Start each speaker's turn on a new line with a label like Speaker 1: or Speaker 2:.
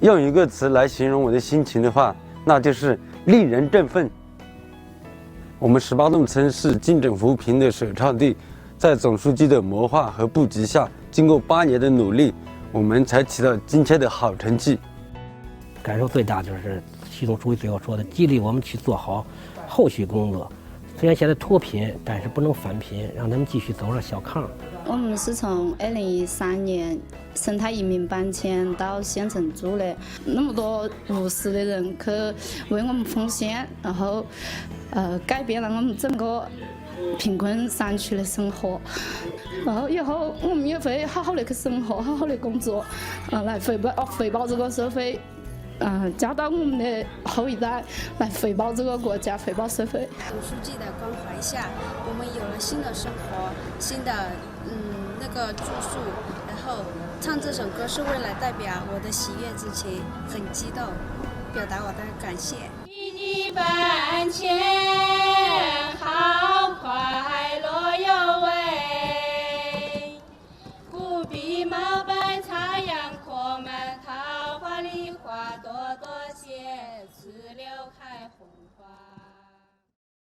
Speaker 1: 用一个词来形容我的心情的话，那就是令人振奋。我们18弄村是精准扶贫的首创地，在总书记的谋划和布局下，经过8年的努力，我们才取到今天的好成绩。
Speaker 2: 感受最大就是习总书记最后说的，激励我们去做好后续工作。虽然现在脱贫，但是不能返贫，让他们继续走上小康。
Speaker 3: 我们是从2013年生态移民搬迁到县城住的，那么多无私的人去为我们奉献，然后改变了我们整个贫困山区的生活。然后以后我们也会好好的去生活，好好的工作，来回报这个社会。教导我们的后一代来回报这个国家，回报社会。
Speaker 4: 总书记的关怀下，我们有了新的生活，新的那个住宿，然后唱这首歌是为了代表我的喜悦之情，很激动，表达我的感谢。
Speaker 5: 你搬迁好快乐有为，不必毛白插秧棵满桃花梨花朵朵谢，枝柳开红花。